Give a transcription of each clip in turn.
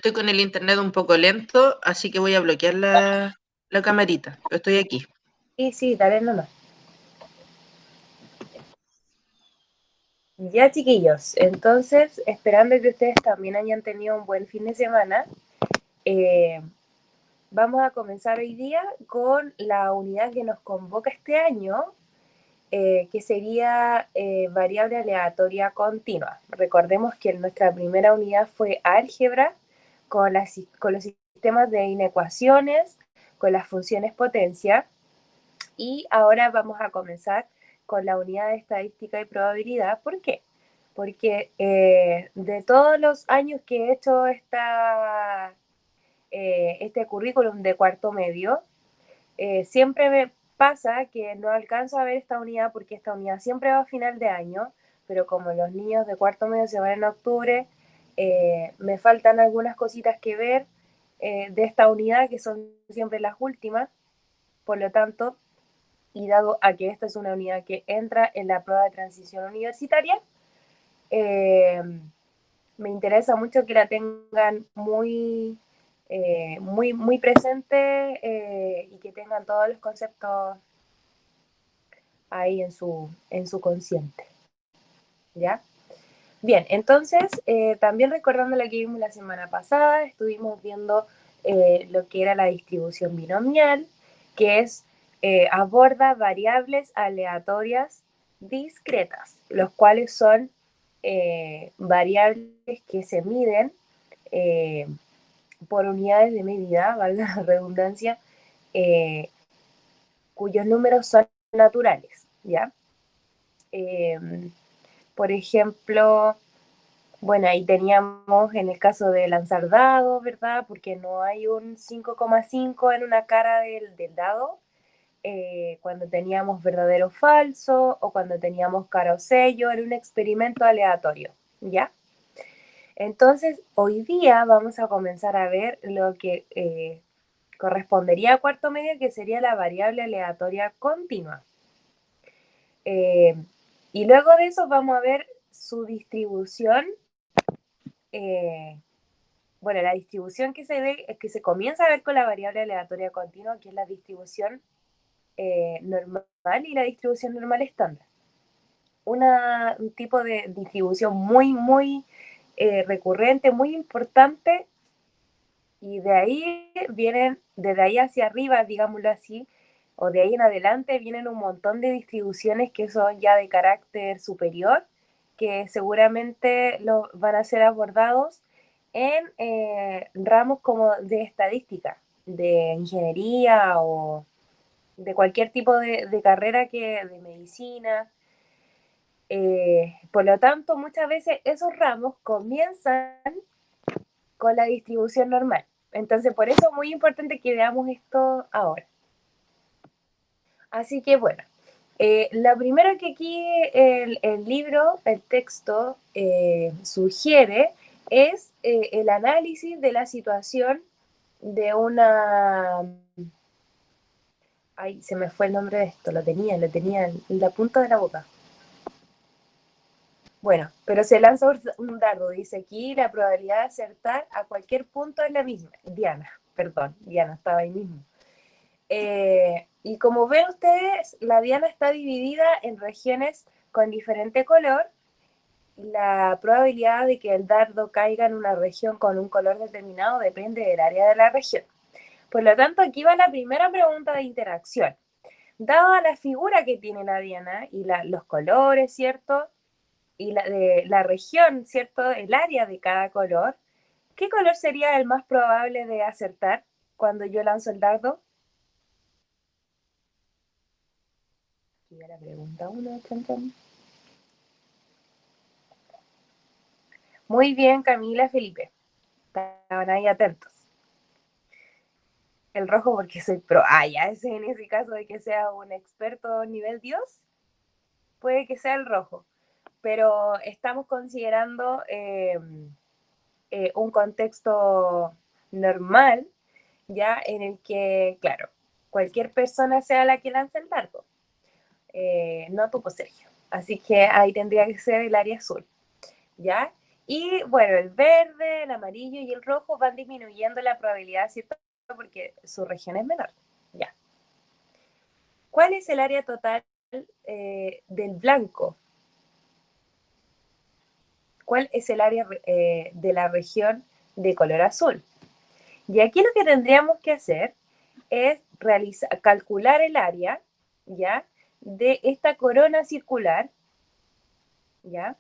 estoy con el internet un poco lento, así que voy a bloquear la camarita. Pero estoy aquí. Sí, sí, dale nomás. Ya, chiquillos, entonces, esperando que ustedes también hayan tenido un buen fin de semana, eh, vamos a comenzar hoy día con la unidad que nos convoca este año, que sería variable aleatoria continua. Recordemos que nuestra primera unidad fue álgebra, con los sistemas de inecuaciones, con las funciones potencia, y ahora vamos a comenzar con la unidad de estadística y probabilidad. ¿Por qué? Porque de todos los años que he hecho este currículum de cuarto medio, siempre me pasa que no alcanzo a ver esta unidad porque esta unidad siempre va a final de año, pero como los niños de cuarto medio se van en octubre, me faltan algunas cositas que ver de esta unidad que son siempre las últimas. Por lo tanto, y dado a que esta es una unidad que entra en la prueba de transición universitaria, eh, me interesa mucho que la tengan muy presente, y que tengan todos los conceptos ahí en su consciente. ¿Ya? Bien, entonces, también recordando lo que vimos la semana pasada, estuvimos viendo lo que era la distribución binomial, que es aborda variables aleatorias discretas, los cuales son variables que se miden eh, por unidades de medida, valga la redundancia, eh, cuyos números son naturales, ¿ya? Eh, por ejemplo, bueno, ahí teníamos en el caso de lanzar dados, ¿verdad? Porque no hay un 5,5 en una cara del dado, cuando teníamos verdadero o falso, o cuando teníamos cara o sello, era un experimento aleatorio, ¿ya? Entonces, hoy día vamos a comenzar a ver lo que correspondería a cuarto medio, que sería la variable aleatoria continua. Eh, y luego de eso vamos a ver su distribución. eh, bueno, la distribución que se ve, es que se comienza a ver con la variable aleatoria continua, que es la distribución normal y la distribución normal estándar. Un tipo de distribución muy recurrente, muy importante, y de ahí vienen, desde ahí hacia arriba, digámoslo así, o de ahí en adelante vienen un montón de distribuciones que son ya de carácter superior, que seguramente van a ser abordados en ramos como de estadística, de ingeniería o de cualquier tipo de carrera, de medicina. Por lo tanto, muchas veces esos ramos comienzan con la distribución normal. Entonces, por eso es muy importante que veamos esto ahora. Así que bueno, lo primero que aquí el libro, el texto, sugiere es el análisis de la situación de una... Ay, se me fue el nombre de esto, lo tenía en la punta de la boca. Bueno, pero se lanza un dardo, dice aquí, la probabilidad de acertar a cualquier punto es la misma. Diana, perdón, Diana estaba ahí mismo. Y como ven ustedes, la diana está dividida en regiones con diferente color. La probabilidad de que el dardo caiga en una región con un color determinado depende del área de la región. Por lo tanto, aquí va la primera pregunta de interacción. Dada la figura que tiene la diana y los colores, ¿cierto? Y de la región, ¿cierto? El área de cada color, ¿qué color sería el más probable de acertar cuando yo lanzo el dardo? Aquí va la pregunta 1, chan, chan. Muy bien, Camila, Felipe. Estaban ahí atentos. El rojo porque soy pro. Ah, ya, ese en ese caso de que sea un experto nivel Dios, puede que sea el rojo. Pero estamos considerando un contexto normal, ya en el que, claro, cualquier persona sea la que lance el dardo. No tú, pues, Sergio. Así que ahí tendría que ser el área azul, ¿ya? Y bueno, el verde, el amarillo y el rojo van disminuyendo la probabilidad, ¿cierto? Porque su región es menor. Ya. ¿Cuál es el área total del blanco? ¿Cuál es el área de la región de color azul? Y aquí lo que tendríamos que hacer es calcular el área, ¿ya? De esta corona circular, ¿ya?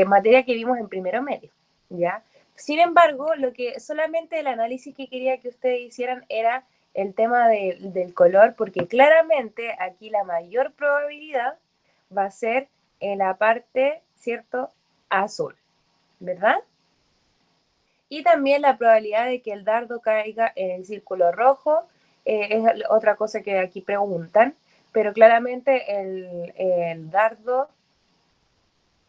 Materia que vimos en primero medio, ¿ya? Sin embargo, solamente el análisis que quería que ustedes hicieran era el tema del color, porque claramente aquí la mayor probabilidad va a ser en la parte, ¿cierto? Azul, ¿verdad? Y también la probabilidad de que el dardo caiga en el círculo rojo es otra cosa que aquí preguntan, pero claramente el dardo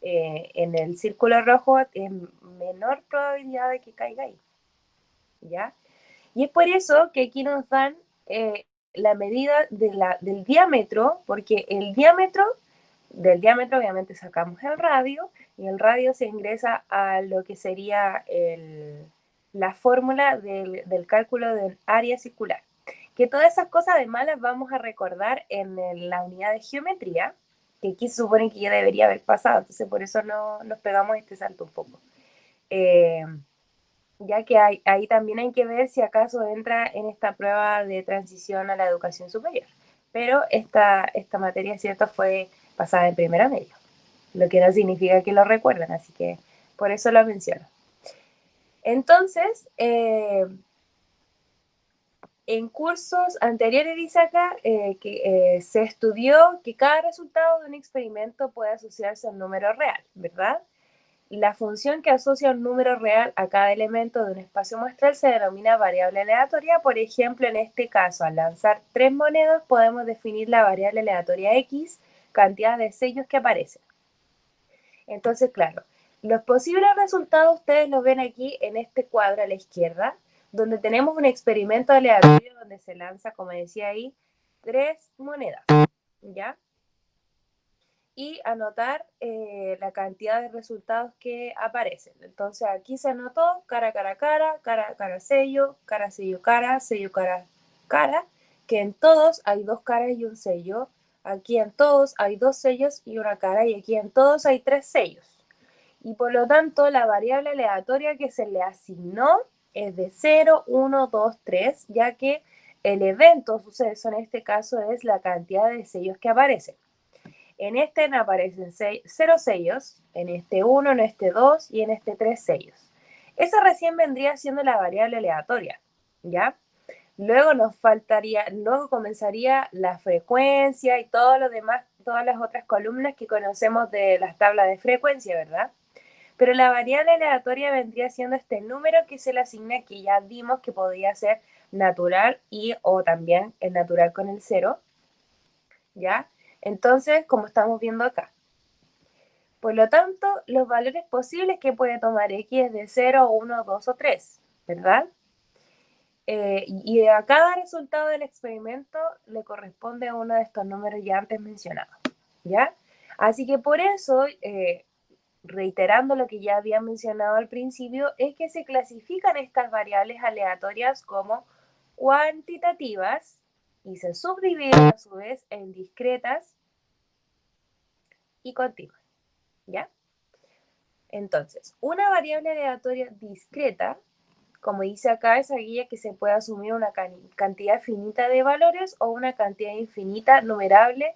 en el círculo rojo es menor probabilidad de que caiga ahí, ¿ya? Y es por eso que aquí nos dan la medida del diámetro, porque del diámetro obviamente sacamos el radio, y el radio se ingresa a lo que sería la fórmula del cálculo del área circular. Que todas esas cosas además las vamos a recordar en la unidad de geometría, que aquí se supone que ya debería haber pasado, entonces por eso no nos pegamos este salto un poco. Ya que ahí también hay que ver si acaso entra en esta prueba de transición a la educación superior. Pero esta materia, ¿cierto?, fue pasada en primera medio, lo que no significa que lo recuerden, así que por eso lo menciono. Entonces, en cursos anteriores dice acá que se estudió que cada resultado de un experimento puede asociarse a un número real, ¿verdad? La función que asocia un número real a cada elemento de un espacio muestral se denomina variable aleatoria. Por ejemplo, en este caso, al lanzar 3 monedas, podemos definir la variable aleatoria X, cantidad de sellos que aparecen. Entonces, claro, los posibles resultados ustedes los ven aquí en este cuadro a la izquierda, donde tenemos un experimento aleatorio donde se lanza, como decía ahí, 3 monedas, ¿ya? Y anotar la cantidad de resultados que aparecen. Entonces aquí se anotó cara, cara, cara, cara, cara, sello, cara, sello, cara, cara, que en todos hay 2 caras y un sello. Aquí en todos hay 2 sellos y una cara, y aquí en todos hay 3 sellos. Y por lo tanto, la variable aleatoria que se le asignó es de 0, 1, 2, 3, ya que el evento suceso en este caso es la cantidad de sellos que aparecen. En este aparecen 0 sellos, en este 1, en este 2 y en este 3 sellos. Esa recién vendría siendo la variable aleatoria, ¿ya? Luego comenzaría la frecuencia y todo lo demás, todas las otras columnas que conocemos de las tablas de frecuencia, ¿verdad? Pero la variable aleatoria vendría siendo este número que se le asigna, que ya vimos que podía ser natural o también el natural con el 0, ¿ya? Entonces, como estamos viendo acá. Por lo tanto, los valores posibles que puede tomar X es de 0, 1, 2 o 3, ¿verdad? Y a cada resultado del experimento le corresponde uno de estos números ya antes mencionados, ¿ya? Así que por eso, reiterando lo que ya había mencionado al principio, es que se clasifican estas variables aleatorias como cuantitativas y se subdividen a su vez en discretas y continuas, ¿ya? Entonces, una variable aleatoria discreta, como dice acá, es aquella que se puede asumir una cantidad finita de valores o una cantidad infinita numerable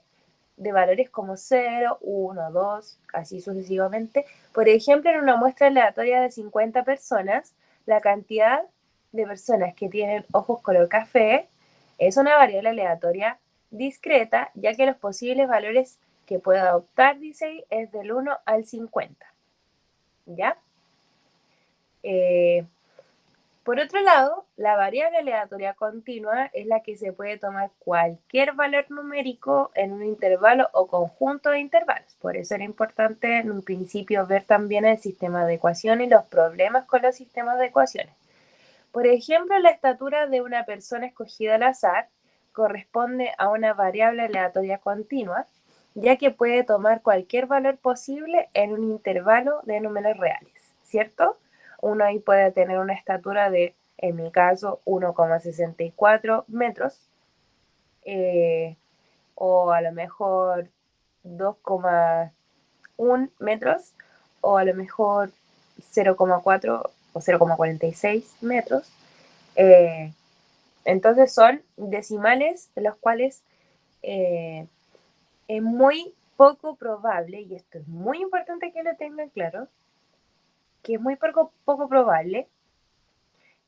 de valores como 0, 1, 2, así sucesivamente. Por ejemplo, en una muestra aleatoria de 50 personas, la cantidad de personas que tienen ojos color café es una variable aleatoria discreta, ya que los posibles valores que puede adoptar, dice ahí, es del 1 al 50. ¿Ya? Por otro lado, la variable aleatoria continua es la que se puede tomar cualquier valor numérico en un intervalo o conjunto de intervalos. Por eso era importante en un principio ver también el sistema de ecuaciones y los problemas con los sistemas de ecuaciones. Por ejemplo, la estatura de una persona escogida al azar corresponde a una variable aleatoria continua, ya que puede tomar cualquier valor posible en un intervalo de números reales, ¿cierto? Uno ahí puede tener una estatura de, en mi caso, 1,64 metros, o a lo mejor 2,1 metros, o a lo mejor 0,4 o 0,46 metros. Eh, entonces son decimales de los cuales eh, es muy poco probable, y esto es muy importante que lo tengan claro, que es muy poco probable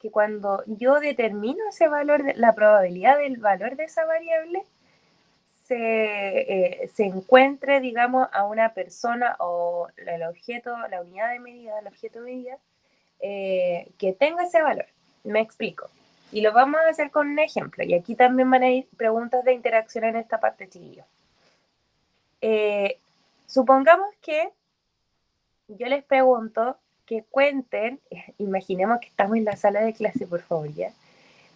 que cuando yo determino ese valor, la probabilidad del valor de esa variable, se encuentre, digamos, a una persona o el objeto, la unidad de medida, el objeto de medida, que tenga ese valor. Me explico. Y lo vamos a hacer con un ejemplo. Y aquí también van a ir preguntas de interacción en esta parte, chiquillos. Supongamos que yo les pregunto que cuenten, imaginemos que estamos en la sala de clase, por favor, ya,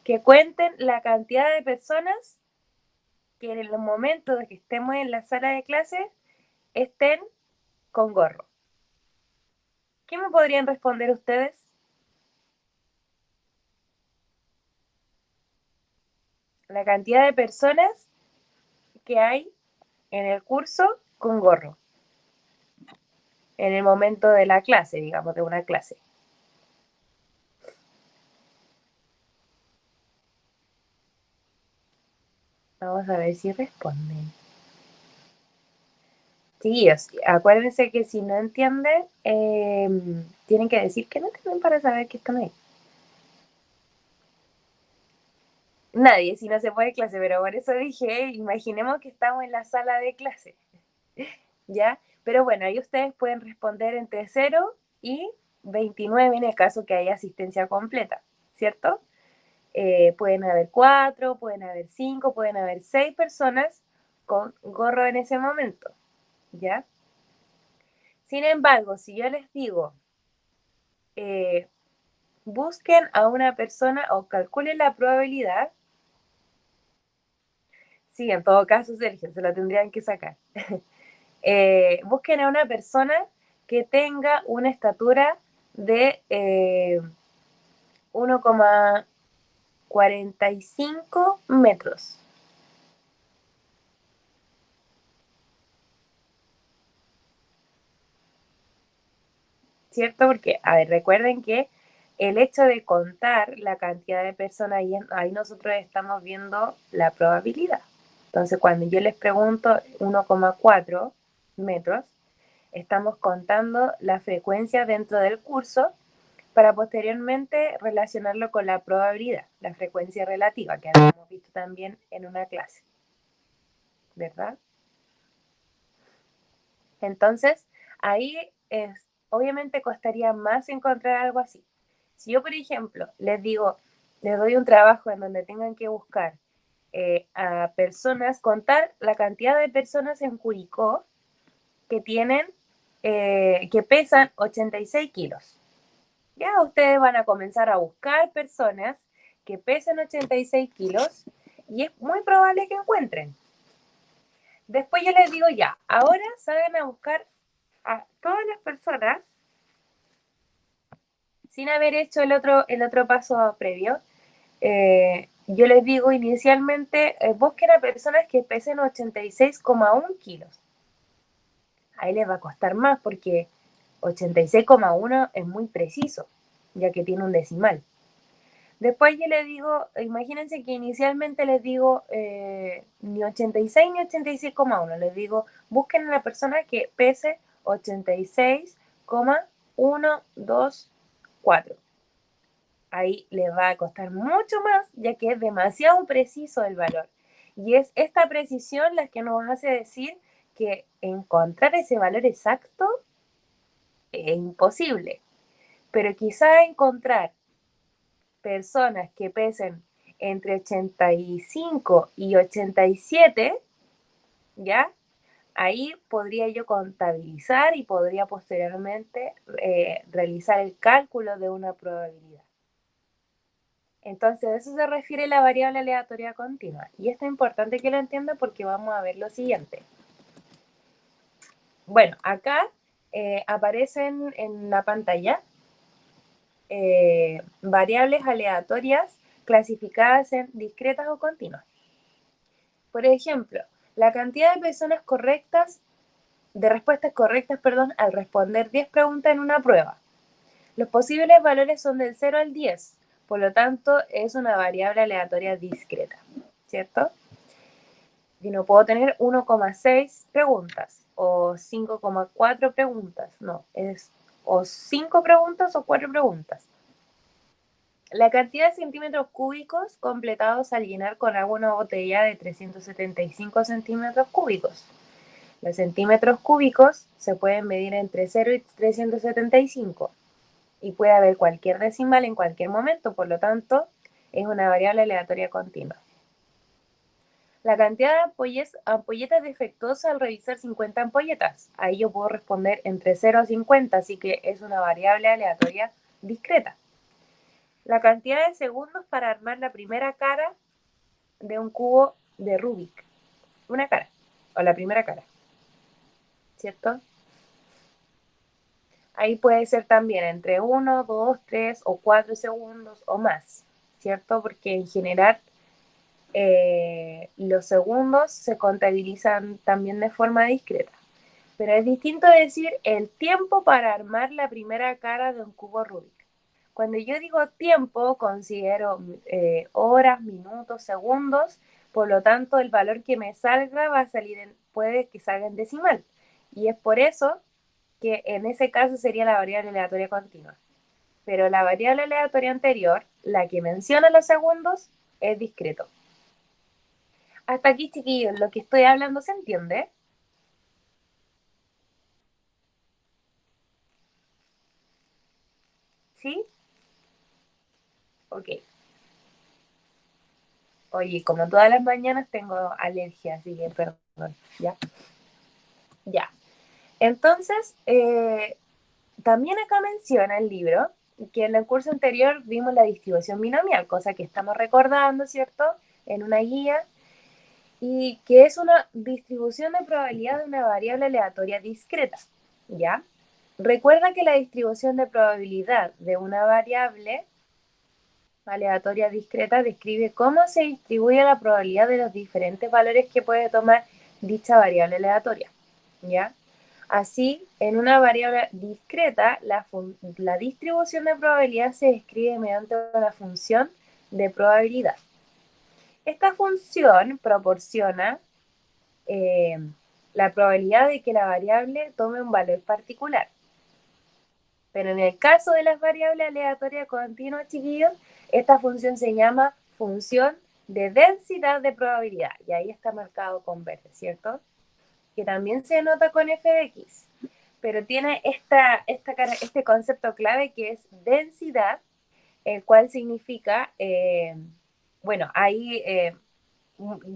que cuenten la cantidad de personas que en el momento de que estemos en la sala de clase estén con gorro. ¿Qué me podrían responder ustedes? La cantidad de personas que hay en el curso con gorro, en el momento de la clase, digamos, de una clase. Vamos a ver si responden. Sí, acuérdense que si no entienden, tienen que decir que no entienden para saber que están ahí. Nadie, si no se puede clase, pero por eso dije, imaginemos que estamos en la sala de clase, ¿ya? Pero bueno, ahí ustedes pueden responder entre 0 y 29 en el caso que haya asistencia completa, ¿cierto? Pueden haber 4, pueden haber 5, pueden haber 6 personas con gorro en ese momento, ¿ya? Sin embargo, si yo les digo, busquen a una persona o calculen la probabilidad, sí, en todo caso, Sergio, se lo tendrían que sacar. Busquen a una persona que tenga una estatura de 1,45 metros. ¿Cierto? Porque, a ver, recuerden que el hecho de contar la cantidad de personas, ahí nosotros estamos viendo la probabilidad. Entonces, cuando yo les pregunto 1,4 metros, estamos contando la frecuencia dentro del curso para posteriormente relacionarlo con la probabilidad, la frecuencia relativa, que habíamos visto también en una clase, ¿verdad? Entonces, ahí obviamente costaría más encontrar algo así. Si yo, por ejemplo, les doy un trabajo en donde tengan que buscar a personas, contar la cantidad de personas en Curicó que tienen, que pesan 86 kilos. Ya ustedes van a comenzar a buscar personas que pesen 86 kilos y es muy probable que encuentren. Después yo les digo ya, ahora salgan a buscar a todas las personas sin haber hecho el otro paso previo. Yo les digo inicialmente, busquen a personas que pesen 86,1 kilos. Ahí les va a costar más porque 86,1 es muy preciso, ya que tiene un decimal. Después yo les digo, imagínense que inicialmente les digo ni 86 ni 86,1, les digo, busquen a la persona que pese 86,124. Ahí les va a costar mucho más, ya que es demasiado preciso el valor. Y es esta precisión la que nos hace decir que encontrar ese valor exacto es imposible. Pero quizá encontrar personas que pesen entre 85 y 87, ¿ya? Ahí podría yo contabilizar y podría posteriormente realizar el cálculo de una probabilidad. Entonces, a eso se refiere la variable aleatoria continua. Y esto es importante que lo entiendan porque vamos a ver lo siguiente. bueno, acá aparecen en la pantalla variables aleatorias clasificadas en discretas o continuas. Por ejemplo, la cantidad de personas correctas, de respuestas correctas, perdón, al responder 10 preguntas en una prueba. Los posibles valores son del 0 al 10, por lo tanto es una variable aleatoria discreta, ¿cierto? Y no puedo tener 1,6 preguntas o 5,4 preguntas, no, es o 5 preguntas o 4 preguntas. La cantidad de centímetros cúbicos completados al llenar con agua una botella de 375 centímetros cúbicos. Los centímetros cúbicos se pueden medir entre 0 y 375 y puede haber cualquier decimal en cualquier momento, por lo tanto, es una variable aleatoria continua. La cantidad de ampolletas defectuosas al revisar 50 ampolletas. Ahí yo puedo responder entre 0 a 50, así que es una variable aleatoria discreta. La cantidad de segundos para armar la primera cara de un cubo de Rubik. Una cara, o la primera cara, ¿cierto? Ahí puede ser también entre 1, 2, 3 o 4 segundos o más, ¿cierto? Porque en general los segundos se contabilizan también de forma discreta. Pero es distinto decir el tiempo para armar la primera cara de un cubo Rubik. Cuando yo digo tiempo, considero horas, minutos, segundos, por lo tanto el valor que me salga va a salir puede que salga en decimal. Y es por eso que en ese caso sería la variable aleatoria continua. Pero la variable aleatoria anterior, la que menciona los segundos, es discreto. Hasta aquí, chiquillos, lo que estoy hablando se entiende. ¿Sí? Ok. Oye, como todas las mañanas tengo alergia, así que perdón. ¿Ya? Ya. Entonces, también acá menciona el libro que en el curso anterior vimos la distribución binomial, cosa que estamos recordando, ¿cierto? En una guía, y que es una distribución de probabilidad de una variable aleatoria discreta, ¿ya? Recuerda que la distribución de probabilidad de una variable aleatoria discreta describe cómo se distribuye la probabilidad de los diferentes valores que puede tomar dicha variable aleatoria, ¿ya? Así, en una variable discreta, la distribución de probabilidad se describe mediante una función de probabilidad. Esta función proporciona la probabilidad de que la variable tome un valor particular. Pero en el caso de las variables aleatorias continuas, chiquillos, esta función se llama función de densidad de probabilidad. Y ahí está marcado con verde, ¿cierto? Que también se nota con f de x. Pero tiene este concepto clave que es densidad, el cual significa, bueno, ahí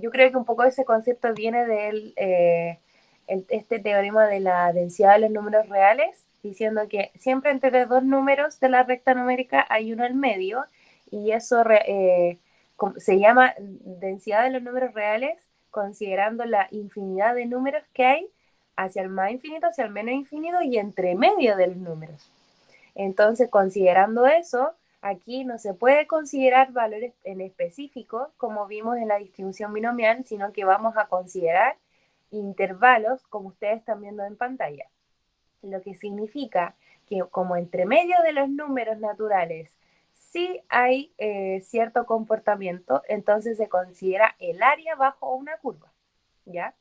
yo creo que un poco ese concepto viene del este teorema de la densidad de los números reales, diciendo que siempre entre dos números de la recta numérica hay uno al medio, y eso se llama densidad de los números reales, considerando la infinidad de números que hay hacia el más infinito, hacia el menos infinito y entre medio de los números. Entonces, considerando eso, aquí no se puede considerar valores en específico, como vimos en la distribución binomial, sino que vamos a considerar intervalos, como ustedes están viendo en pantalla. Lo que significa que como entre medio de los números naturales sí hay cierto comportamiento, entonces se considera el área bajo una curva, ¿ya?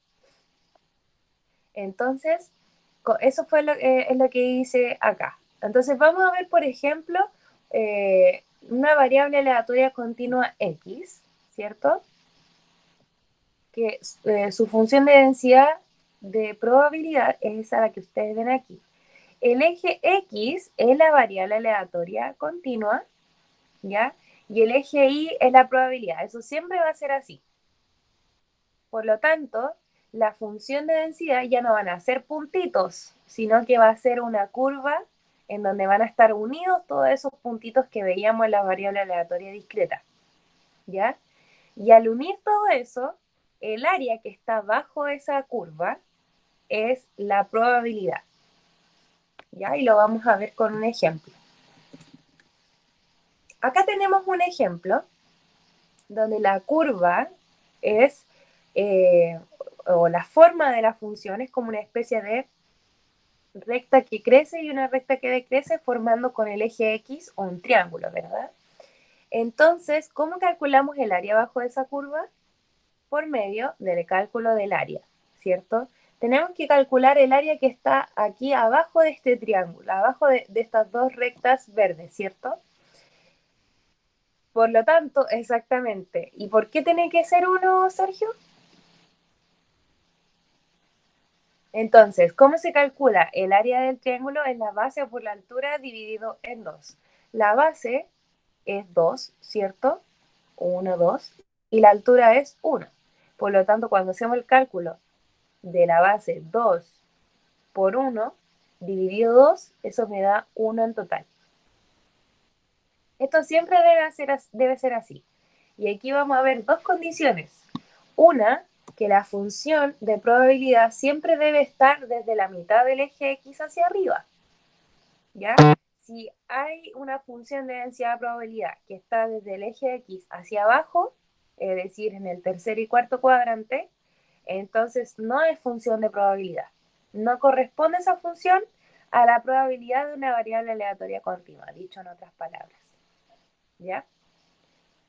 Entonces, eso fue es lo que hice acá. Entonces vamos a ver, por ejemplo, una variable aleatoria continua x, ¿cierto? Que su función de densidad de probabilidad es esa la que ustedes ven aquí. El eje x es la variable aleatoria continua, ¿ya? Y el eje y es la probabilidad. Eso siempre va a ser así. Por lo tanto, la función de densidad ya no van a ser puntitos, sino que va a ser una curva en donde van a estar unidos todos esos puntitos que veíamos en la variable aleatoria discreta, ¿ya? Y al unir todo eso, el área que está bajo esa curva es la probabilidad. ¿Ya? Y lo vamos a ver con un ejemplo. Acá tenemos un ejemplo donde la curva es, o la forma de la función es como una especie de recta que crece y una recta que decrece formando con el eje X o un triángulo, ¿verdad? Entonces, ¿cómo calculamos el área bajo de esa curva? Por medio del cálculo del área, ¿cierto? Tenemos que calcular el área que está aquí abajo de este triángulo, abajo de estas dos rectas verdes, ¿cierto? Por lo tanto, exactamente. ¿Y por qué tiene que ser uno, Sergio? Entonces, ¿cómo se calcula? El área del triángulo es la base por la altura dividido en 2. La base es 2, ¿cierto? 1, 2. Y la altura es 1. Por lo tanto, cuando hacemos el cálculo de la base 2 por 1 dividido 2, eso me da 1 en total. Esto siempre debe ser así. Y aquí vamos a ver dos condiciones. Una, que la función de probabilidad siempre debe estar desde la mitad del eje X hacia arriba. ¿Ya? Si hay una función de densidad de probabilidad que está desde el eje X hacia abajo, es decir, en el tercer y cuarto cuadrante, entonces no es función de probabilidad. No corresponde esa función a la probabilidad de una variable aleatoria continua, dicho en otras palabras. ¿Ya?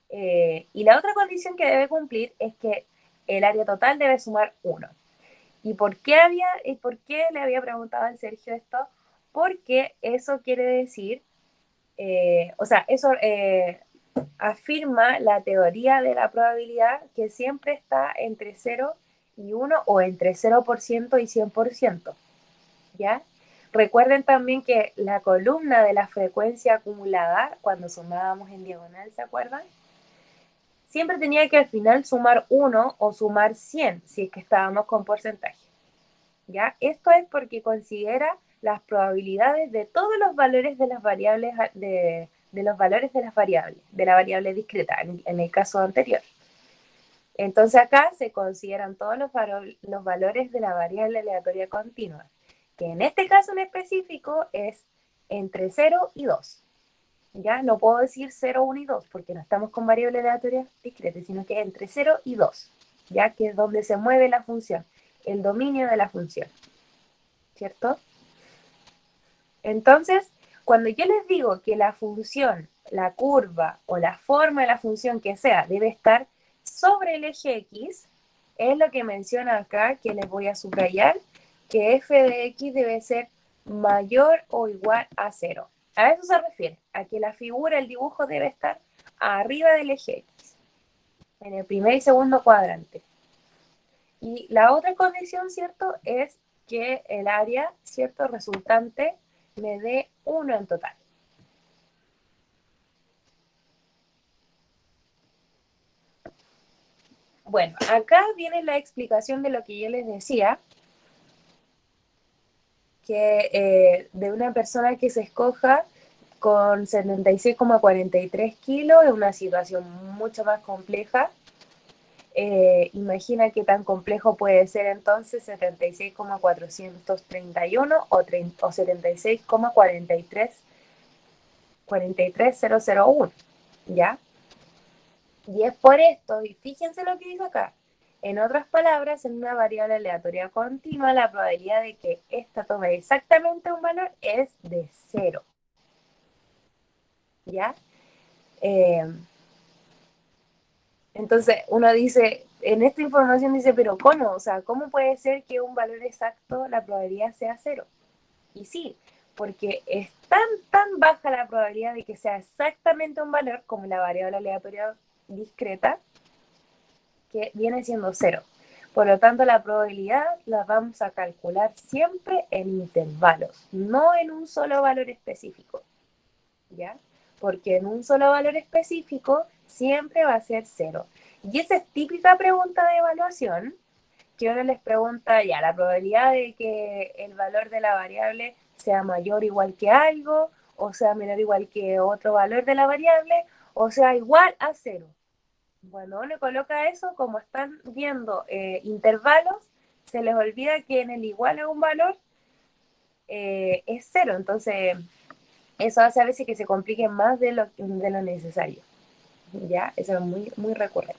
Y la otra condición que debe cumplir es que el área total debe sumar 1. ¿Y por qué le había preguntado al Sergio esto? Porque eso quiere decir, eso afirma la teoría de la probabilidad que siempre está entre 0 y 1 o entre 0% y 100%. ¿Ya? Recuerden también que la columna de la frecuencia acumulada, cuando sumábamos en diagonal, ¿se acuerdan? Siempre tenía que al final sumar 1 o sumar 100 si es que estábamos con porcentaje. ¿Ya? Esto es porque considera las probabilidades de todos los valores de las variables, de los valores de las variables, de la variable discreta, en el caso anterior. Entonces acá se consideran todos los valores de la variable aleatoria continua, que en este caso en específico es entre 0 y 2. ¿Ya? No puedo decir 0, 1 y 2 porque no estamos con variable aleatoria discreta, sino que entre 0 y 2, ya que es donde se mueve la función, el dominio de la función, ¿cierto? Entonces, cuando yo les digo que la función, la curva o la forma de la función que sea debe estar sobre el eje X, es lo que menciona acá, que les voy a subrayar, que f de x debe ser mayor o igual a 0. A eso se refiere, a que la figura, el dibujo debe estar arriba del eje X, en el primer y segundo cuadrante. Y la otra condición, ¿cierto?, es que el área, ¿cierto?, resultante me dé 1 en total. Bueno, acá viene la explicación de lo que yo les decía, que de una persona que se escoja con 76,43 kilos, es una situación mucho más compleja. Imagina qué tan complejo puede ser entonces 76,431 o 76,43001, ¿ya? Y es por esto, y fíjense lo que digo acá. En otras palabras, en una variable aleatoria continua, la probabilidad de que esta tome exactamente un valor es de 0. ¿Ya? Eh, entonces, uno dice, en esta información dice, pero ¿cómo? O sea, ¿cómo puede ser que un valor exacto, la probabilidad sea 0? Y sí, porque es tan baja la probabilidad de que sea exactamente un valor como la variable aleatoria discreta, que viene siendo 0. Por lo tanto, la probabilidad la vamos a calcular siempre en intervalos, no en un solo valor específico, ¿ya? Porque en un solo valor específico siempre va a ser 0. Y esa es típica pregunta de evaluación, que uno les pregunta, ya, la probabilidad de que el valor de la variable sea mayor o igual que algo, o sea menor o igual que otro valor de la variable, o sea igual a 0. Bueno, uno coloca eso, como están viendo intervalos, se les olvida que en el igual a un valor es cero. Entonces, eso hace a veces que se complique más de lo necesario. ¿Ya? Eso es muy, muy recurrente.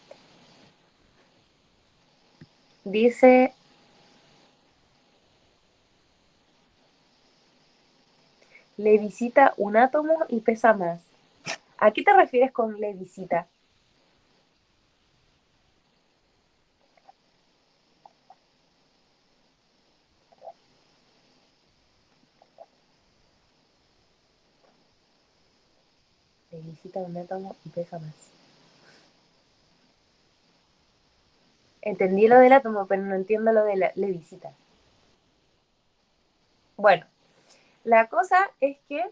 Dice, le visita un átomo y pesa más. ¿A qué te refieres con le visita? Le visita un átomo y pesa más. Entendí lo del átomo, pero no entiendo lo de le visita. Bueno, la cosa es que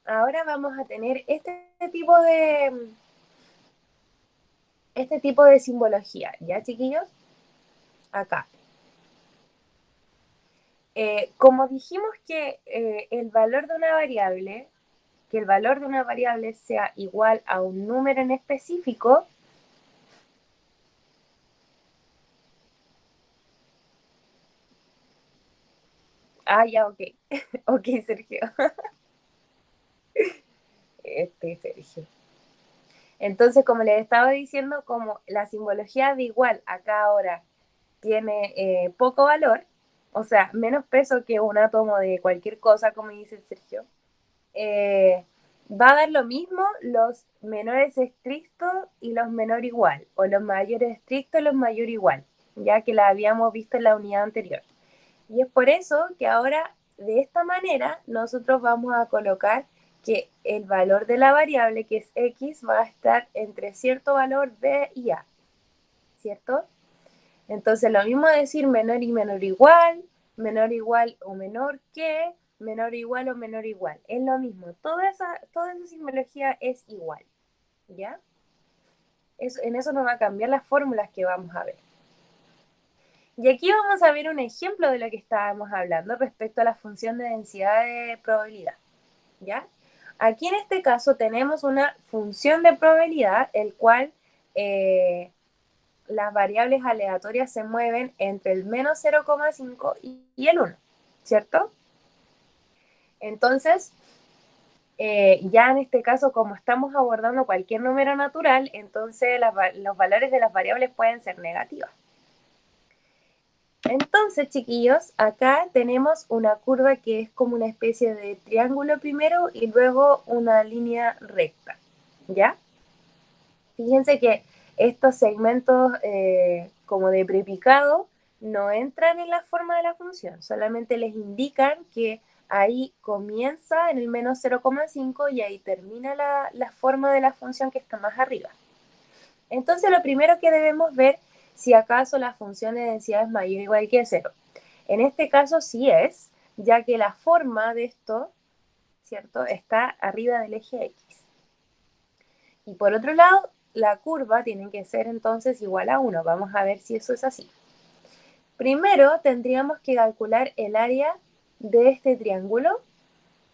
ahora vamos a tener este tipo de simbología, ¿ya, chiquillos? Acá. Como dijimos que el valor de una variable, que el valor de una variable sea igual a un número en específico, ya, ok. Ok, Sergio. Sergio. Entonces, como les estaba diciendo, como la simbología de igual acá ahora tiene poco valor, o sea, menos peso que un átomo de cualquier cosa, como dice Sergio, va a dar lo mismo los menores estrictos y los menor igual, o los mayores estrictos y los mayor igual, ya que la habíamos visto en la unidad anterior. Y es por eso que ahora, de esta manera, nosotros vamos a colocar que el valor de la variable, que es x, va a estar entre cierto valor b y a, ¿cierto? Entonces, lo mismo decir menor y menor igual o menor que, menor igual o menor igual. Es lo mismo. Toda esa simbología es igual, ¿ya? En eso no va a cambiar las fórmulas que vamos a ver. Y aquí vamos a ver un ejemplo de lo que estábamos hablando respecto a la función de densidad de probabilidad, ¿ya? Aquí en este caso tenemos una función de probabilidad, el cual las variables aleatorias se mueven entre el menos 0,5 y el 1, ¿cierto? Entonces, ya en este caso, como estamos abordando cualquier número natural, entonces los valores de las variables pueden ser negativas. Entonces, chiquillos, acá tenemos una curva que es como una especie de triángulo primero y luego una línea recta, ¿ya? Fíjense que estos segmentos como de prepicado no entran en la forma de la función, solamente les indican que ahí comienza en el menos 0,5 y ahí termina la forma de la función que está más arriba. Entonces, lo primero que debemos ver si acaso la función de densidad es mayor o igual que 0. En este caso sí es, ya que la forma de esto, ¿cierto?, está arriba del eje X. Y por otro lado, la curva tiene que ser entonces igual a 1. Vamos a ver si eso es así. Primero tendríamos que calcular el área de este triángulo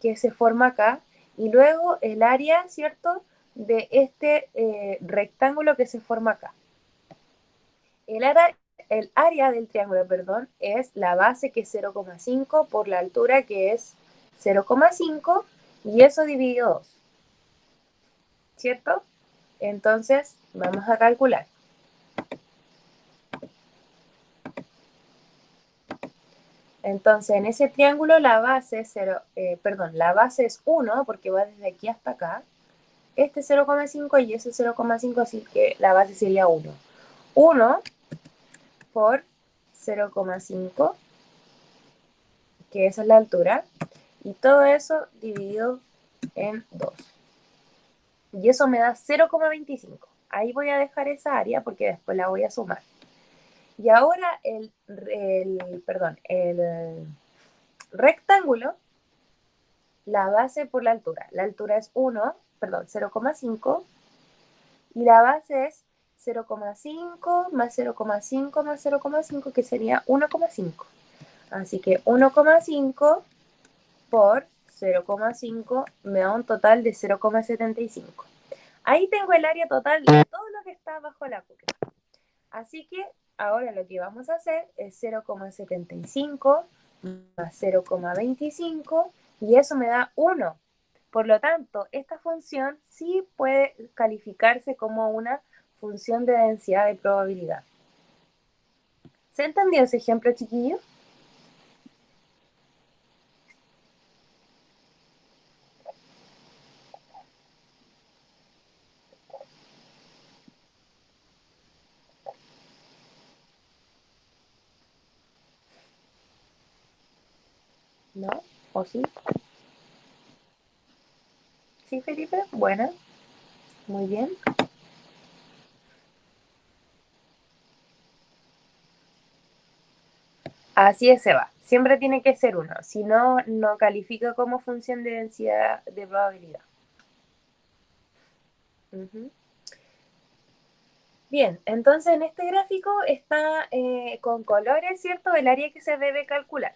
que se forma acá y luego el área, ¿cierto?, de este rectángulo que se forma acá. El área del triángulo, perdón, es la base que es 0,5 por la altura que es 0,5 y eso dividido 2, ¿cierto? Entonces, vamos a calcular. Entonces, en ese triángulo la base es la base es 1 porque va desde aquí hasta acá. Este 0,5 y ese 0,5, así que la base sería 1. 1 por 0,5, que esa es la altura, y todo eso dividido en 2. Y eso me da 0,25. Ahí voy a dejar esa área porque después la voy a sumar. Y ahora el rectángulo, la base por la altura. La altura es 0,5 y la base es 0,5 más 0,5 más 0,5 que sería 1,5. Así que 1,5 por 0,5 me da un total de 0,75. Ahí tengo el área total de todo lo que está bajo la curva. Así que ahora lo que vamos a hacer es 0,75 más 0,25 y eso me da 1. Por lo tanto, esta función sí puede calificarse como una función de densidad de probabilidad. ¿Se entendió ese ejemplo, chiquillo? ¿No? ¿O sí? ¿Sí, Felipe? Bueno, muy bien. Así es, Seba. Siempre tiene que ser 1. Si no, no califica como función de densidad de probabilidad. Uh-huh. Bien, entonces en este gráfico está con colores, ¿cierto? El área que se debe calcular.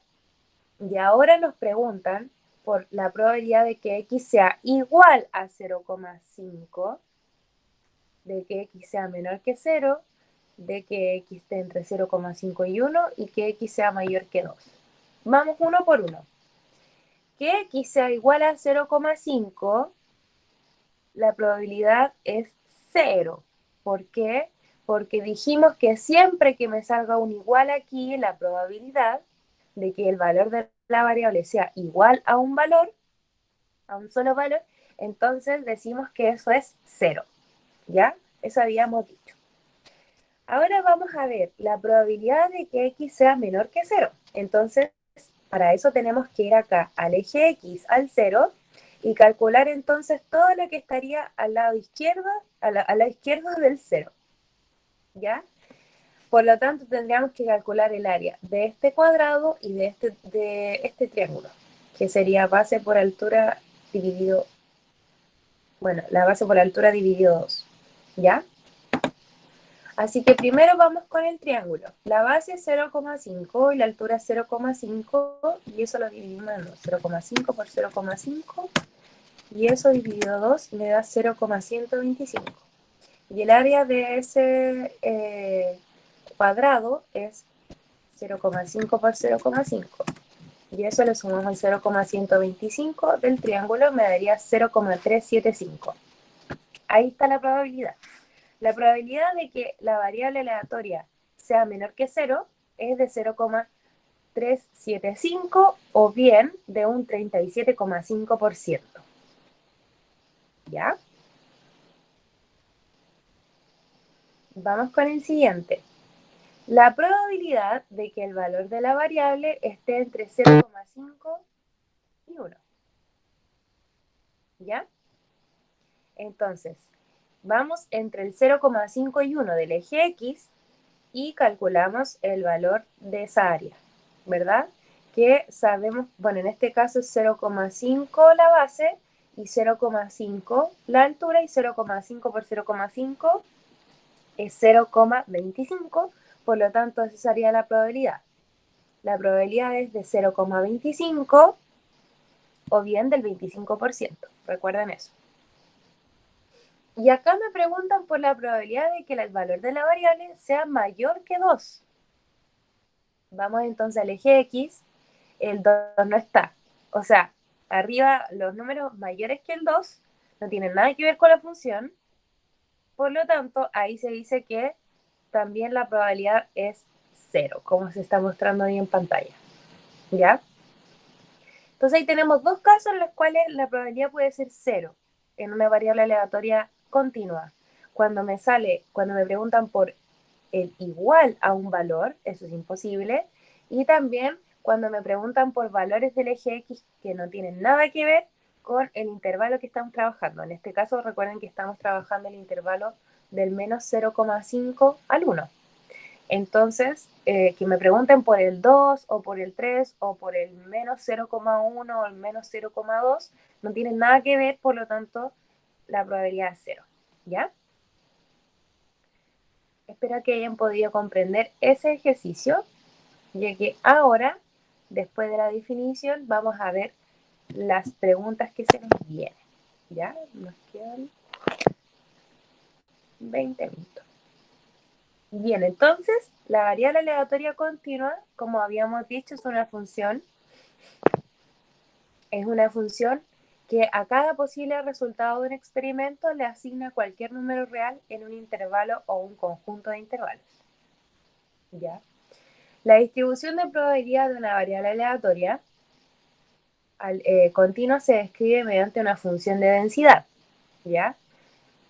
Y ahora nos preguntan por la probabilidad de que x sea igual a 0,5, de que x sea menor que 0, de que x esté entre 0,5 y 1 y que x sea mayor que 2. Vamos uno por uno. Que x sea igual a 0,5, la probabilidad es 0. ¿Por qué? Porque dijimos que siempre que me salga un igual aquí, la probabilidad de que el valor de la variable sea igual a un valor, a un solo valor, entonces decimos que eso es 0. ¿Ya? Eso habíamos dicho. Ahora vamos a ver la probabilidad de que x sea menor que 0. Entonces, para eso tenemos que ir acá al eje x, al 0, y calcular entonces todo lo que estaría al lado izquierdo, al lado izquierdo del 0. ¿Ya? Por lo tanto, tendríamos que calcular el área de este cuadrado y de este triángulo, que sería base por altura dividido, bueno, la base por altura dividido 2. ¿Ya? Así que primero vamos con el triángulo. La base es 0,5 y la altura es 0,5 y eso lo dividimos en 2. 0,5 por 0,5 y eso dividido 2 me da 0,125. Y el área de ese cuadrado es 0,5 por 0,5. Y eso le sumamos el 0,125 del triángulo, me daría 0,375. Ahí está la probabilidad. La probabilidad de que la variable aleatoria sea menor que 0 es de 0,375 o bien de un 37,5%. ¿Ya? Vamos con el siguiente. La probabilidad de que el valor de la variable esté entre 0,5 y 1. ¿Ya? Entonces, vamos entre el 0,5 y 1 del eje X y calculamos el valor de esa área, ¿verdad? Que sabemos, bueno, en este caso es 0,5 la base y 0,5 la altura y 0,5 por 0,5 es 0,25, por lo tanto esa sería la probabilidad. La probabilidad es de 0,25 o bien del 25%, recuerden eso. Y acá me preguntan por la probabilidad de que el valor de la variable sea mayor que 2. Vamos entonces al eje X, el 2 no está. O sea, arriba los números mayores que el 2 no tienen nada que ver con la función. Por lo tanto, ahí se dice que también la probabilidad es 0, como se está mostrando ahí en pantalla. ¿Ya? Entonces ahí tenemos dos casos en los cuales la probabilidad puede ser 0 en una variable aleatoria continua. Cuando me preguntan por el igual a un valor, eso es imposible. Y también cuando me preguntan por valores del eje X que no tienen nada que ver con el intervalo que estamos trabajando. En este caso, recuerden que estamos trabajando el intervalo del menos 0,5 al 1. Entonces, que me pregunten por el 2 o por el 3 o por el menos 0,1 o el menos 0,2, no tienen nada que ver, por lo tanto, la probabilidad es 0. ¿Ya? Espero que hayan podido comprender ese ejercicio, ya que ahora, después de la definición, vamos a ver las preguntas que se nos vienen. ¿Ya? Nos quedan 20 minutos. Bien, entonces, la variable aleatoria continua, como habíamos dicho, es una función que a cada posible resultado de un experimento le asigna cualquier número real en un intervalo o un conjunto de intervalos. ¿Ya? La distribución de probabilidad de una variable aleatoria continua se describe mediante una función de densidad, ¿ya?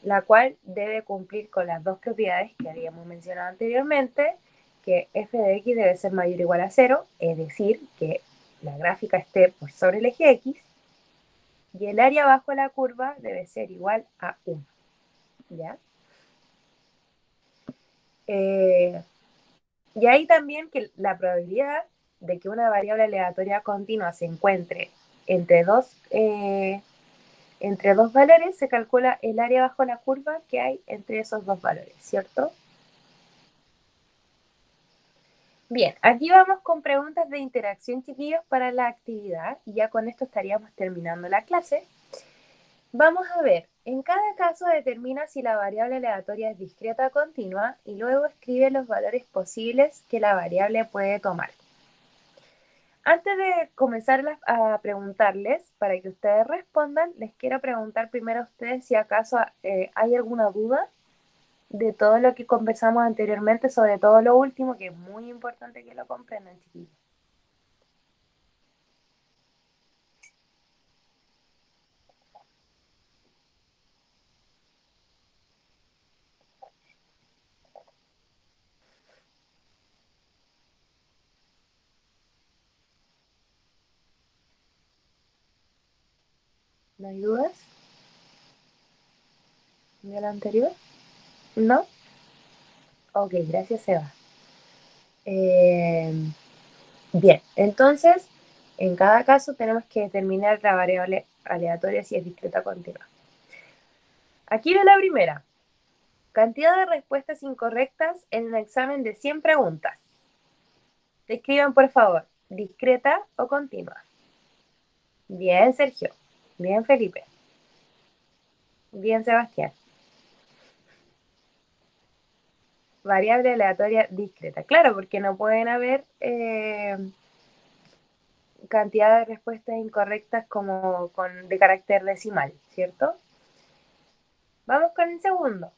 La cual debe cumplir con las dos propiedades que habíamos mencionado anteriormente, que f de x debe ser mayor o igual a 0, es decir, que la gráfica esté por sobre el eje x, y el área bajo la curva debe ser igual a 1, ¿ya? Y ahí también que la probabilidad de que una variable aleatoria continua se encuentre entre dos valores, se calcula el área bajo la curva que hay entre esos dos valores, ¿cierto? Bien, aquí vamos con preguntas de interacción, chiquillos, para la actividad, y ya con esto estaríamos terminando la clase. Vamos a ver, en cada caso determina si la variable aleatoria es discreta o continua, y luego escribe los valores posibles que la variable puede tomar. Antes de comenzar a preguntarles, para que ustedes respondan, les quiero preguntar primero a ustedes si acaso hay alguna duda de todo lo que conversamos anteriormente, sobre todo lo último, que es muy importante que lo comprendan, chiquillos. ¿No hay dudas de lo anterior? ¿No? Ok, gracias, Eva. Bien, entonces, en cada caso tenemos que determinar la variable aleatoria si es discreta o continua. Aquí va la primera. Cantidad de respuestas incorrectas en un examen de 100 preguntas. Escriban, por favor, discreta o continua. Bien, Sergio. Bien, Felipe. Bien, Sebastián. Variable aleatoria discreta. Claro, porque no pueden haber cantidad de respuestas incorrectas como de carácter decimal, ¿cierto? Vamos con el segundo.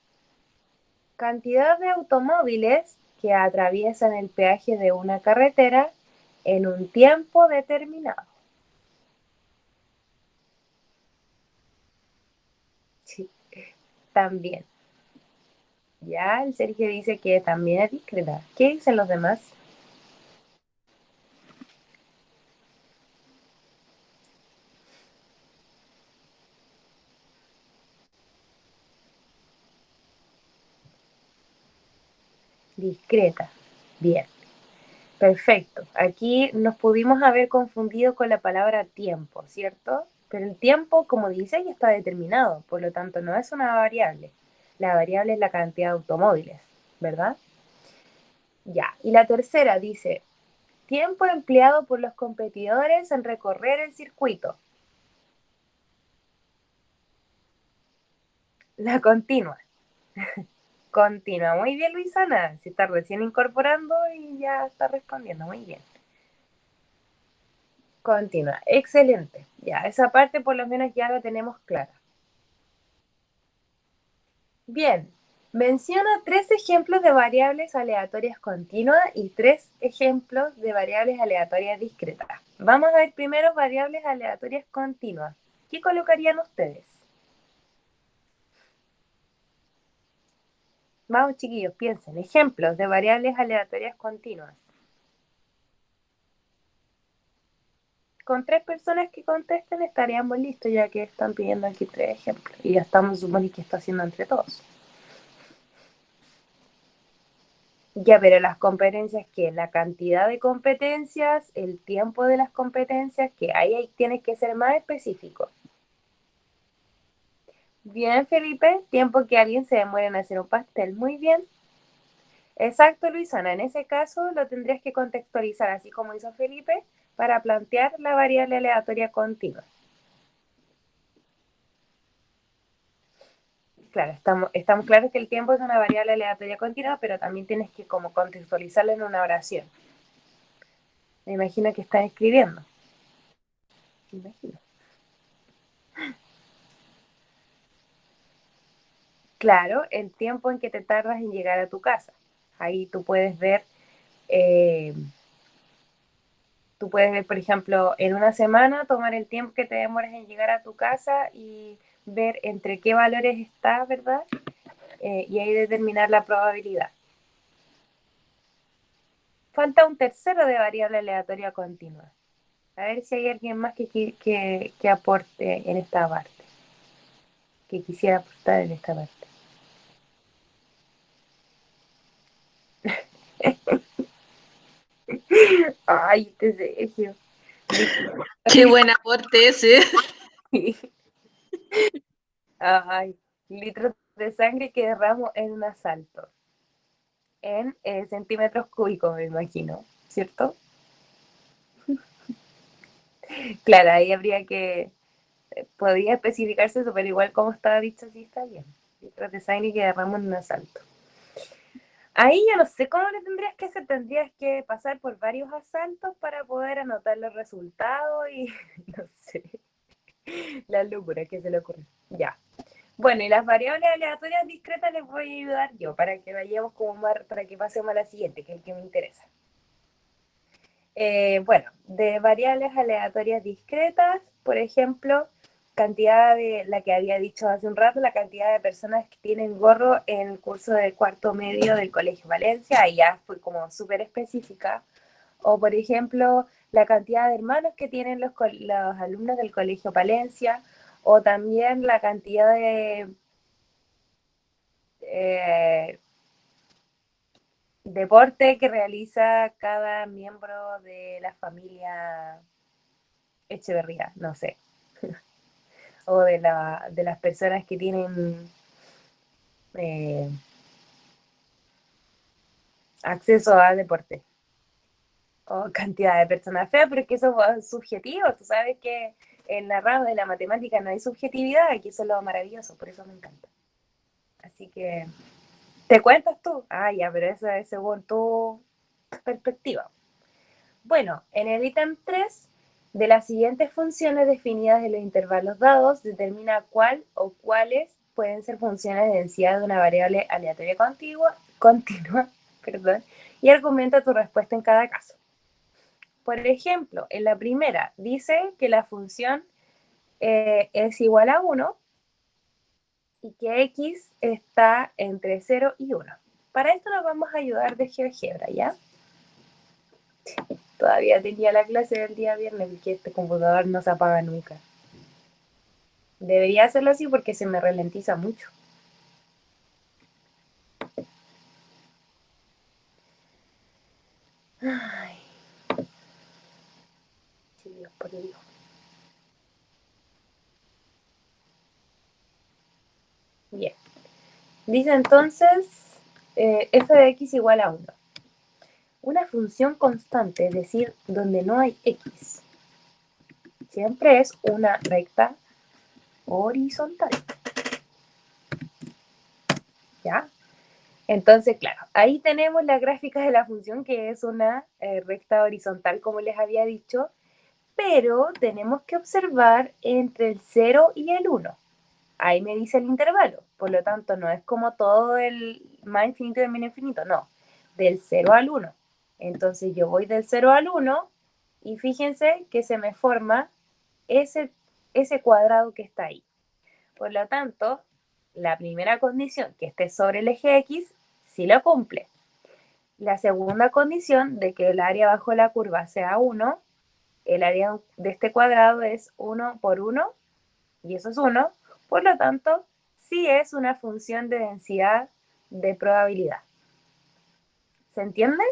Cantidad de automóviles que atraviesan el peaje de una carretera en un tiempo determinado. Sí, también. Ya, el Sergio dice que también es discreta. ¿Qué dicen los demás? Discreta. Bien. Perfecto. Aquí nos pudimos haber confundido con la palabra tiempo, ¿cierto? Pero el tiempo, como dice, ya está determinado, por lo tanto no es una variable. La variable es la cantidad de automóviles, ¿verdad? Ya. Y la tercera dice, tiempo empleado por los competidores en recorrer el circuito. La continua. Continua. Muy bien, Luisana. Se está recién incorporando y ya está respondiendo. Muy bien. Continua. Excelente. Ya, esa parte por lo menos ya la tenemos clara. Bien. Menciona 3 ejemplos de variables aleatorias continuas y 3 ejemplos de variables aleatorias discretas. Vamos a ver primero variables aleatorias continuas. ¿Qué colocarían ustedes? Vamos, chiquillos, piensen. Ejemplos de variables aleatorias continuas. Con 3 personas que contesten estaríamos listos, ya que están pidiendo aquí 3 ejemplos. Y ya estamos suponiendo que está haciendo entre todos. Ya, pero las competencias, ¿qué? La cantidad de competencias, el tiempo de las competencias, que ahí tienes que ser más específico. Bien, Felipe, tiempo que alguien se demore en hacer un pastel. Muy bien. Exacto, Luisana. En ese caso lo tendrías que contextualizar, así como hizo Felipe, para plantear la variable aleatoria continua. claro, estamos claros que el tiempo es una variable aleatoria continua, pero también tienes que como contextualizarlo en una oración. Me imagino que están escribiendo. Me imagino. Claro, el tiempo en que te tardas en llegar a tu casa. Ahí tú puedes ver, por ejemplo, en una semana, tomar el tiempo que te demoras en llegar a tu casa y ver entre qué valores está, ¿verdad? Y ahí determinar la probabilidad. Falta un tercero de variable aleatoria continua. A ver si hay alguien más que aporte en esta parte, que quisiera aportar en esta parte. Ay, este Sergio. Qué buen aporte ese. Ay, litros de sangre que derramo en un asalto. En centímetros cúbicos, me imagino, ¿cierto? Claro, ahí habría que, podría especificarse eso, pero igual como estaba dicho, sí está bien. Litros de sangre que derramo en un asalto. Ahí ya no sé cómo le tendrías que hacer, tendrías que pasar por varios asaltos para poder anotar los resultados y no sé, la locura que se le ocurre. Ya. Bueno, y las variables aleatorias discretas les voy a ayudar yo para que vayamos como más, para que pasemos a la siguiente, que es el que me interesa. Bueno, de variables aleatorias discretas, por ejemplo, cantidad de, la que había dicho hace un rato, la cantidad de personas que tienen gorro en el curso de cuarto medio del Colegio Valencia, ahí ya fue como súper específica. O, por ejemplo, la cantidad de hermanos que tienen los alumnos del Colegio Valencia, o también la cantidad de eh, deporte que realiza cada miembro de la familia Echeverría, no sé, o de las personas que tienen eh, acceso a deporte, o cantidad de personas feas, pero es que eso es subjetivo, tú sabes que en la rama de la matemática no hay subjetividad, aquí eso es lo maravilloso, por eso me encanta. Así que, ¿te cuentas tú? Ah, ya, pero eso es según tu perspectiva. Bueno, en el ítem 3, de las siguientes funciones definidas en los intervalos dados, determina cuál o cuáles pueden ser funciones de densidad de una variable aleatoria continua, perdón, y argumenta tu respuesta en cada caso. Por ejemplo, en la primera dice que la función es igual a 1 y que x está entre 0 y 1. Para esto nos vamos a ayudar de GeoGebra, ¿ya? Todavía tenía la clase del día viernes porque este computador no se apaga nunca. Debería hacerlo así porque se me ralentiza mucho. Ay, sí, Dios, por Dios. Bien. Dice entonces f de x igual a 1. Una función constante, es decir, donde no hay x, siempre es una recta horizontal. ¿Ya? Entonces, claro, ahí tenemos la gráfica de la función que es una recta horizontal, como les había dicho, pero tenemos que observar entre el 0 y el 1. Ahí me dice el intervalo, por lo tanto no es como todo el más infinito y menos infinito, no, del 0 al 1. Entonces yo voy del 0 al 1 y fíjense que se me forma ese, ese cuadrado que está ahí. Por lo tanto, la primera condición, que esté sobre el eje X, sí lo cumple. La segunda condición de que el área bajo la curva sea 1, el área de este cuadrado es 1 por 1, y eso es 1, por lo tanto, sí es una función de densidad de probabilidad. ¿Se entiende?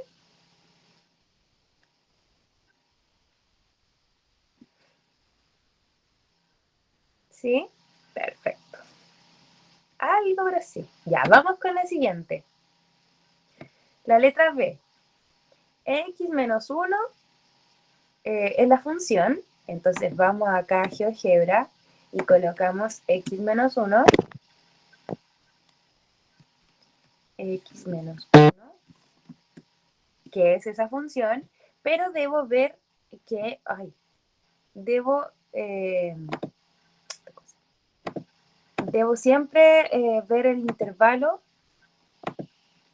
Sí, perfecto. Algo ahora sí. Ya, vamos con la siguiente. La letra B. X menos 1 es la función. Entonces vamos acá a GeoGebra y colocamos x menos 1. x menos 1, que es esa función, pero debo ver que, debo siempre ver el intervalo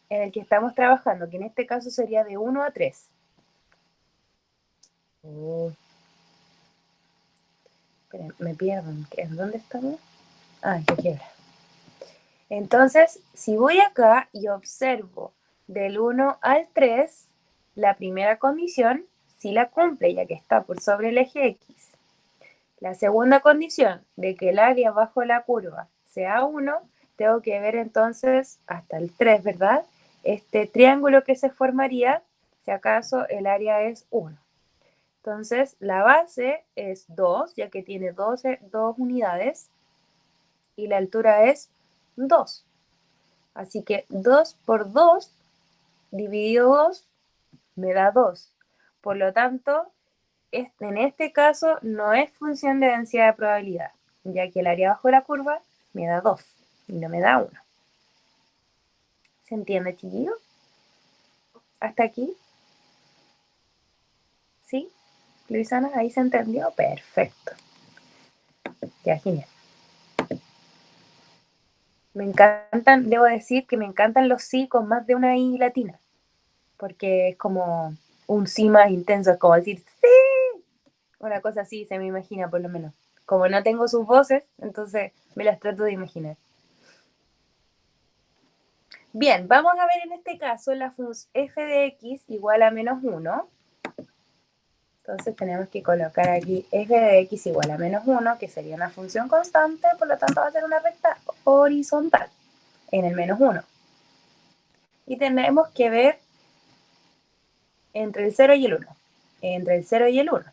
en el que estamos trabajando, que en este caso sería de 1 a 3. Esperen, me pierdo. ¿En dónde estamos? Ya quiebra. Entonces, si voy acá y observo del 1 al 3, la primera condición sí la cumple, ya que está por sobre el eje X. La segunda condición de que el área bajo la curva sea 1, tengo que ver entonces hasta el 3, ¿verdad? Este triángulo que se formaría, si acaso el área es 1. Entonces, la base es 2, ya que tiene 2 unidades, y la altura es 2. Así que 2 por 2 dividido 2 me da 2. Por lo tanto, en este caso no es función de densidad de probabilidad, ya que el área bajo la curva me da 2 y no me da 1. ¿Se entiende, chiquillo? ¿Hasta aquí? ¿Sí? Luisana, ¿ahí se entendió? Perfecto. Ya, genial. Me encantan, debo decir que me encantan los sí con más de una I latina, porque es como un sí más intenso, es como decir sí, una cosa así se me imagina por lo menos. Como no tengo sus voces, entonces me las trato de imaginar. Bien, vamos a ver en este caso la función f de x igual a menos 1. Entonces tenemos que colocar aquí f de x igual a menos 1, que sería una función constante, por lo tanto va a ser una recta horizontal en el menos 1. Y tenemos que ver entre el 0 y el 1. Entre el 0 y el 1.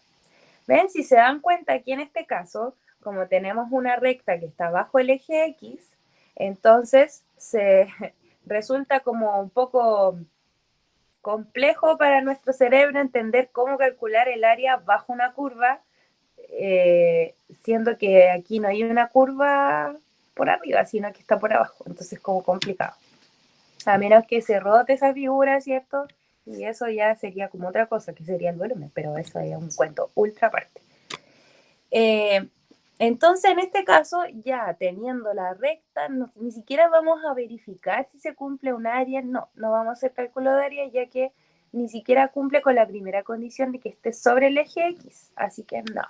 ¿Ven? Si se dan cuenta aquí en este caso, como tenemos una recta que está bajo el eje X, entonces se resulta como un poco complejo para nuestro cerebro entender cómo calcular el área bajo una curva, siendo que aquí no hay una curva por arriba, sino que está por abajo. Entonces es como complicado. A menos que se rote esa figura, ¿cierto? Y eso ya sería como otra cosa, que sería el volumen, pero eso es un cuento ultra aparte. Entonces, en este caso, ya teniendo la recta, ni siquiera vamos a verificar si se cumple un área, no vamos a hacer cálculo de área, ya que ni siquiera cumple con la primera condición de que esté sobre el eje X, así que no,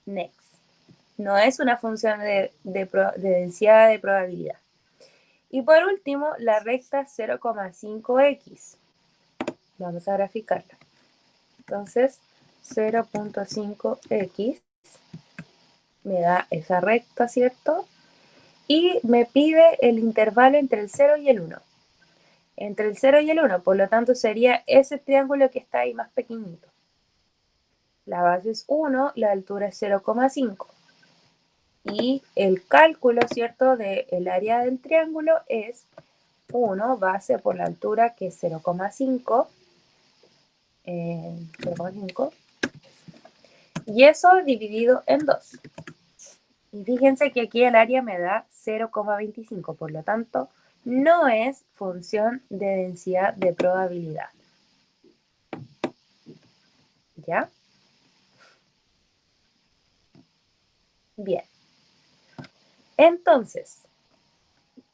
next. No es una función de densidad de probabilidad. Y por último, la recta 0,5x. Vamos a graficarla. Entonces, 0,5x me da esa recta, ¿cierto? Y me pide el intervalo entre el 0 y el 1. Entre el 0 y el 1, por lo tanto sería ese triángulo que está ahí más pequeñito. La base es 1, la altura es 0,5. Y el cálculo, ¿cierto?, del área del triángulo es 1 base por la altura, que es 0,5. 0,5. Y eso dividido en 2. Y fíjense que aquí el área me da 0,25, por lo tanto, no es función de densidad de probabilidad. ¿Ya? Bien. Entonces,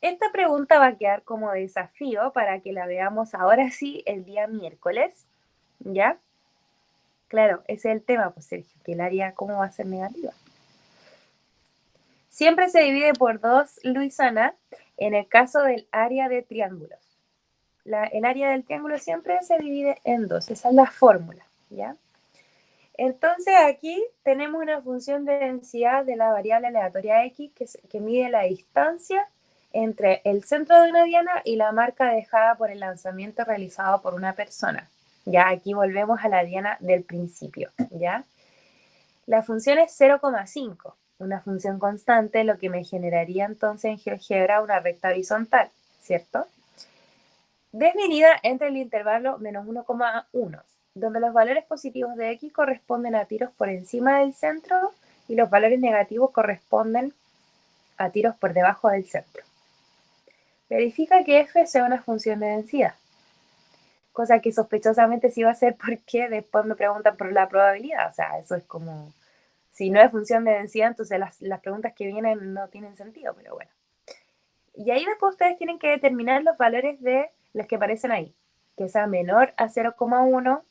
esta pregunta va a quedar como desafío para que la veamos ahora sí el día miércoles. ¿Ya? Claro, ese es el tema, pues Sergio, que el área, ¿cómo va a ser negativa? Siempre se divide por 2, Luisana, en el caso del área de triángulos. El área del triángulo siempre se divide en 2, esa es la fórmula, ¿ya? Entonces aquí tenemos una función de densidad de la variable aleatoria x que mide la distancia entre el centro de una diana y la marca dejada por el lanzamiento realizado por una persona. Ya aquí volvemos a la diana del principio, ¿ya? La función es 0,5, una función constante, lo que me generaría entonces en GeoGebra una recta horizontal, ¿cierto? Definida entre el intervalo menos 1,1, donde los valores positivos de x corresponden a tiros por encima del centro y los valores negativos corresponden a tiros por debajo del centro. verifica que f sea una función de densidad. Cosa que sospechosamente sí va a ser porque después me preguntan por la probabilidad. O sea, eso es como, si no es función de densidad, entonces las preguntas que vienen no tienen sentido, pero bueno. Y ahí después ustedes tienen que determinar los valores de los que aparecen ahí. Que sea menor a 0,1,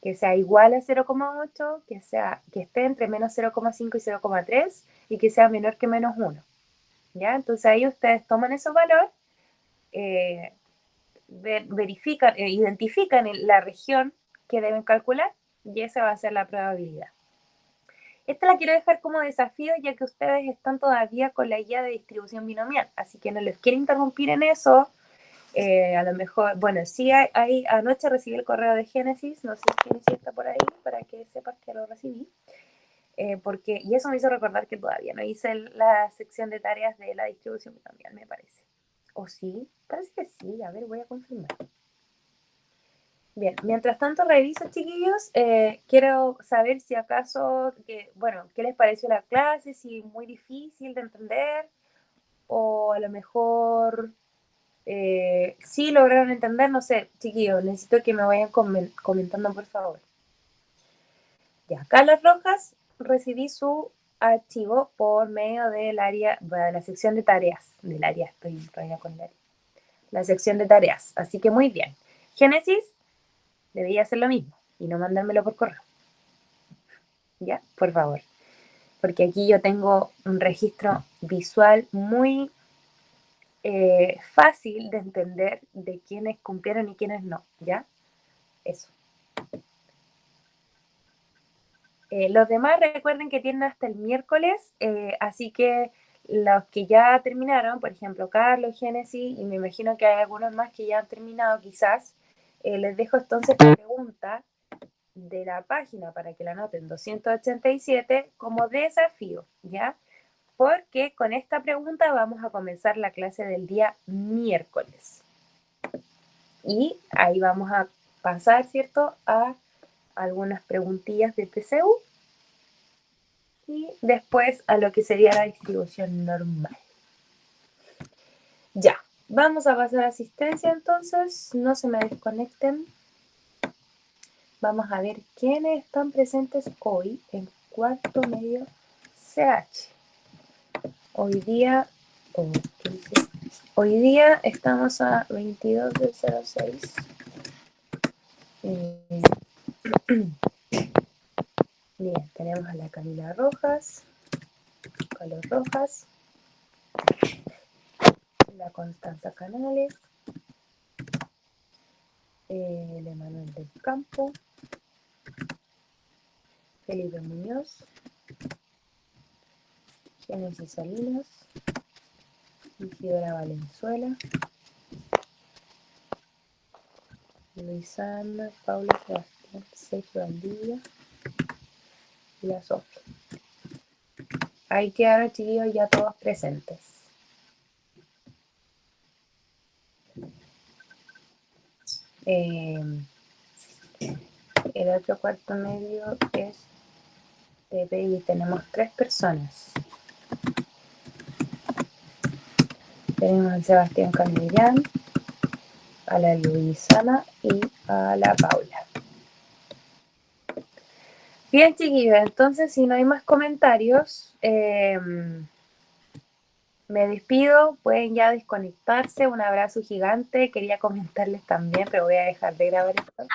que sea igual a 0,8, que esté entre menos 0,5 y 0,3 y que sea menor que menos 1. ¿Ya? Entonces ahí ustedes toman esos valores, verifican, identifican la región que deben calcular y esa va a ser la probabilidad. Esta la quiero dejar como desafío ya que ustedes están todavía con la guía de distribución binomial, así que no les quiero interrumpir en eso. A lo mejor, bueno, sí, anoche recibí el correo de Génesis, no sé si Génesis está por ahí para que sepas que lo recibí, y eso me hizo recordar que todavía no hice la sección de tareas de la distribución binomial, me parece. ¿O sí? Parece que sí, a ver, voy a confirmar. Bien, mientras tanto reviso, chiquillos, quiero saber si acaso, bueno, ¿qué les pareció la clase? Si muy difícil de entender o a lo mejor sí lograron entender, no sé, chiquillos, necesito que me vayan comentando, por favor. Ya, Carlos Rojas, recibí su archivo por medio del área, de la sección de tareas, del área, estoy todavía con el área, la sección de tareas, así que muy bien. Génesis, debería hacer lo mismo y no mandármelo por correo. ¿Ya? Por favor. Porque aquí yo tengo un registro visual muy fácil de entender de quiénes cumplieron y quiénes no. ¿Ya? Eso. Los demás recuerden que tienen hasta el miércoles, así que los que ya terminaron, por ejemplo, Carlos, Génesis, y me imagino que hay algunos más que ya han terminado quizás, les dejo entonces la pregunta de la página para que la anoten 287 como desafío, ¿ya? Porque con esta pregunta vamos a comenzar la clase del día miércoles. Y ahí vamos a pasar, ¿cierto?, a algunas preguntillas de PCU y después a lo que sería la distribución normal. Ya, vamos a pasar a asistencia entonces, no se me desconecten. Vamos a ver quiénes están presentes hoy en cuarto medio CH. Hoy día, hoy día estamos a 22 del 06. Bien, tenemos a la Camila Rojas, Carlos Rojas, la Constanza Canales, el Emanuel del Campo, Felipe Muñoz, Génesis Salinas, Isidora Valenzuela, Luisana, Paula Sebastián, Sergio Valdivia y la Sofía. Ahí quedaron, chiquillos, ya todos presentes. El otro cuarto medio es y tenemos 3 personas. Tenemos a Sebastián Camillán, a la Luisana y a la Paula. Bien, chiquillos, entonces si no hay más comentarios, me despido, pueden ya desconectarse, un abrazo gigante, quería comentarles también, pero voy a dejar de grabar esto.